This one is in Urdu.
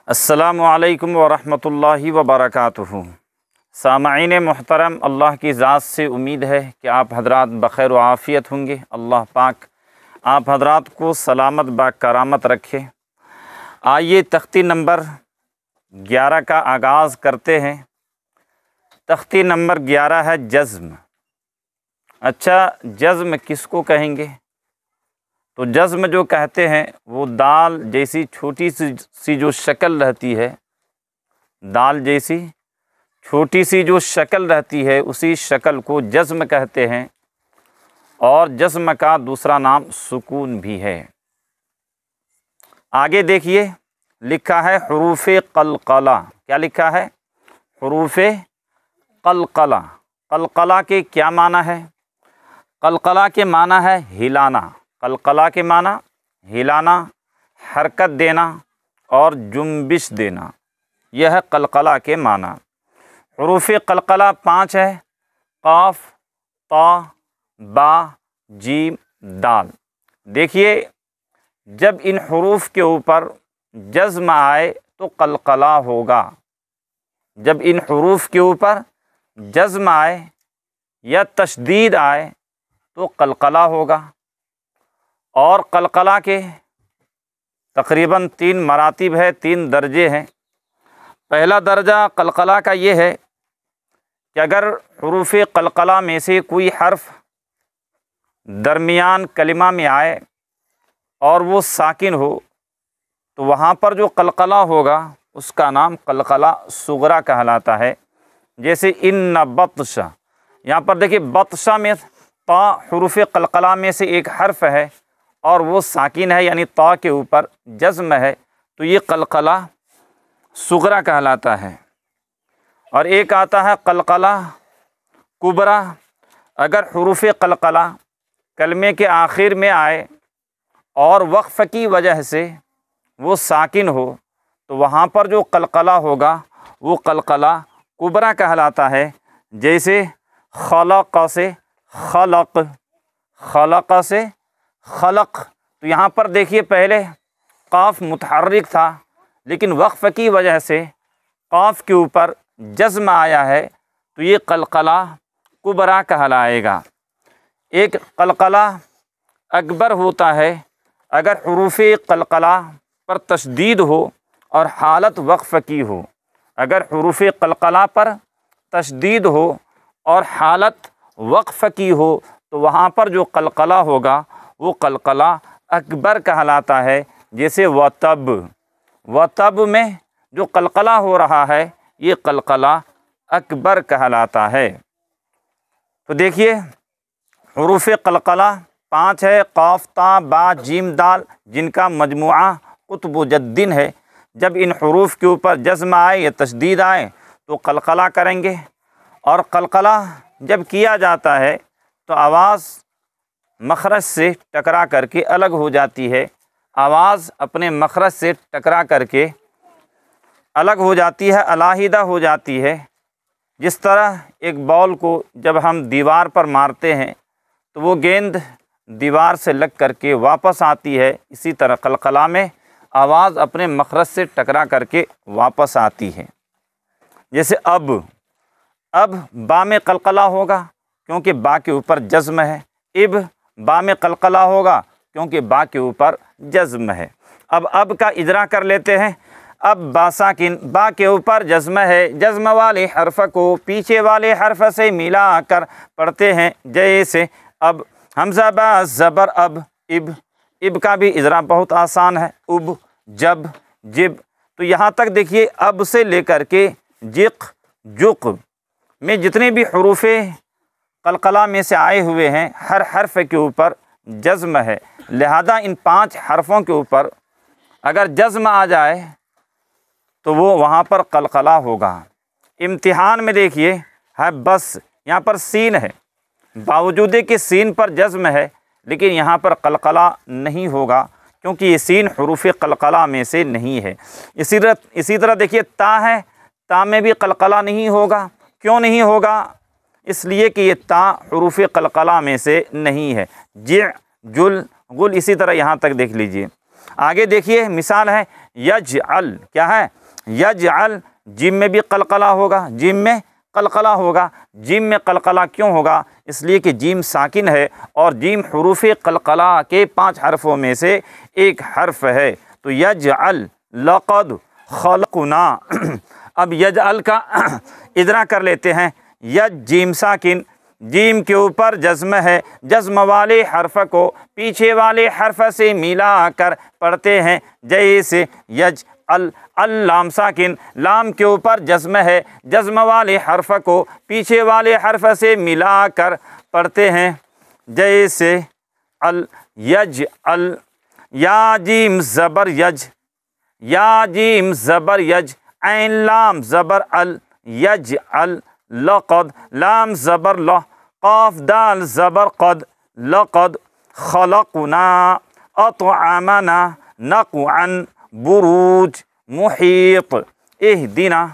السلام علیکم ورحمۃ اللہ وبرکاتہ۔ سامعین محترم، اللہ کی ذات سے امید ہے کہ آپ حضرات بخیر و عافیت ہوں گے۔ اللہ پاک آپ حضرات کو سلامت با کرامت رکھے۔ آئیے تختی نمبر 11 کا آغاز کرتے ہیں۔ تختی نمبر 11 ہے جزم۔ اچھا، جزم کس کو کہیں گے؟ تو جزم جو کہتے ہیں وہ دال جیسی چھوٹی سی جو شکل رہتی ہے، دال جیسی چھوٹی سی جو شکل رہتی ہے اسی شکل کو جزم کہتے ہیں، اور جزم کا دوسرا نام سکون بھی ہے۔ آگے دیکھیے، لکھا ہے حروف قلقلہ۔ کیا لکھا ہے؟ حروف قلقلہ۔ قلقلہ کے کیا معنی ہے؟ قلقلہ کے معنی ہے ہلانا۔ قلقلہ کے معنی ہلانا، حرکت دینا اور جنبش دینا، یہ ہے قلقلہ کے معنی۔ حروف قلقلہ 5 ہے: قاف، طا، با، جیم، دال۔ دیکھیے، جب ان حروف کے اوپر جزم آئے تو قلقلہ ہوگا۔ جب ان حروف کے اوپر جزم آئے یا تشدید آئے تو قلقلہ ہوگا۔ اور قلقلہ کے تقریباً 3 مراتب ہے، 3 درجے ہیں۔ پہلا درجہ قلقلہ کا یہ ہے کہ اگر حروف قلقلہ میں سے کوئی حرف درمیان کلمہ میں آئے اور وہ ساکن ہو تو وہاں پر جو قلقلہ ہوگا اس کا نام قلقلہ صغریٰ کہلاتا ہے۔ جیسے ان بطش، یہاں پر دیکھیے بطشہ میں طا حروف قلقلہ میں سے ایک حرف ہے اور وہ ساکن ہے، یعنی طا کے اوپر جزم ہے، تو یہ قلقلہ صغریٰ کہلاتا ہے۔ اور ایک آتا ہے قلقلہ کبریٰ۔ اگر حروف قلقلہ کلمے کے آخر میں آئے اور وقف کی وجہ سے وہ ساکن ہو تو وہاں پر جو قلقلہ ہوگا وہ قلقلہ کبریٰ کہلاتا ہے۔ جیسے خلق سے خلق، خلق سے خلق، تو یہاں پر دیکھیے پہلے قاف متحرک تھا لیکن وقف کی وجہ سے قاف کے اوپر جزم آیا ہے تو یہ قلقلہ کبریٰ کہلائے گا۔ ایک قلقلہ اکبر ہوتا ہے اگر حروف قلقلہ پر تشدید ہو اور حالت وقف کی ہو۔ اگر حروف قلقلہ پر تشدید ہو اور حالت وقف کی ہو تو وہاں پر جو قلقلہ ہوگا وہ قلقلہ اکبر کہلاتا ہے۔ جیسے وطب، وطب میں جو قلقلہ ہو رہا ہے یہ قلقلہ اکبر کہلاتا ہے۔ تو دیکھیے، حروف قلقلہ 5 ہے: قاف، طا، با، جیم، دال، جن کا مجموعہ قطب جدن ہے۔ جب ان حروف کے اوپر جزم آئے یا تشدید آئے تو قلقلہ کریں گے، اور قلقلہ جب کیا جاتا ہے تو آواز مخرج سے ٹکرا کر کے الگ ہو جاتی ہے۔ آواز اپنے مخرج سے ٹکرا کر کے الگ ہو جاتی ہے، علیحدہ ہو جاتی ہے۔ جس طرح ایک بال کو جب ہم دیوار پر مارتے ہیں تو وہ گیند دیوار سے لگ کر کے واپس آتی ہے، اسی طرح قلقلہ میں آواز اپنے مخرج سے ٹکرا کر کے واپس آتی ہے۔ جیسے اب با میں قلقلہ ہوگا کیونکہ با کے اوپر جزم ہے۔ اب با میں قلقلہ ہوگا کیونکہ با کے اوپر جزم ہے۔ اب کا اجرا کر لیتے ہیں۔ اب با ساکن، با کے اوپر جزم ہے، جزم والے حرف کو پیچھے والے حرف سے ملا کر پڑھتے ہیں۔ جیسے اب حمزہ با زبر اب کا بھی اجرا بہت آسان ہے۔ اب، جب، جب، تو یہاں تک دیکھیے اب سے لے کر کے جق، جق میں جتنے بھی حروف قلقلہ میں سے آئے ہوئے ہیں ہر حرف کے اوپر جزم ہے، لہذا ان 5 حرفوں کے اوپر اگر جزم آ جائے تو وہ وہاں پر قلقلہ ہوگا۔ امتحان میں دیکھیے ہے بس، یہاں پر سین ہے، باوجود کہ سین پر جزم ہے لیکن یہاں پر قلقلہ نہیں ہوگا کیونکہ یہ سین حروف قلقلہ میں سے نہیں ہے۔ اسی طرح دیکھیے تا ہے، تا میں بھی قلقلہ نہیں ہوگا۔ کیوں نہیں ہوگا؟ اس لیے کہ یہ تا حروف قلقلہ میں سے نہیں ہے۔ جع، جل، غل، اسی طرح یہاں تک دیکھ لیجئے۔ آگے دیکھیے مثال ہے یجعل کیا ہے؟ یجعل، جیم میں بھی قلقلہ ہوگا، جیم میں قلقلہ ہوگا۔ جیم میں قلقلہ کیوں ہوگا؟ اس لیے کہ جیم ساکن ہے اور جیم حروف قلقلہ کے 5 حرفوں میں سے ایک حرف ہے۔ تو یجعل، لقد خلقنا۔ اب یجعل کا ادرا کر لیتے ہیں۔ یج جیم ساکن، جیم کے اوپر جزم ہے، جزم والے حرف کو پیچھے والے حرف سے ملا کر پڑھتے ہیں، جیسے یج لام ساکن، لام کے اوپر جزم ہے، جزم والے حرف کو پیچھے والے حرف سے ملا کر پڑھتے ہیں، جیسے یج یا جیم زبر یج، یا جیم زبر یج، عین لام زبر یج لقد، لام زبر لہ، قاف دال زبر قد، لقد خلقنا، اطعمنا، نقعا، بروج، محیط، اہدنا۔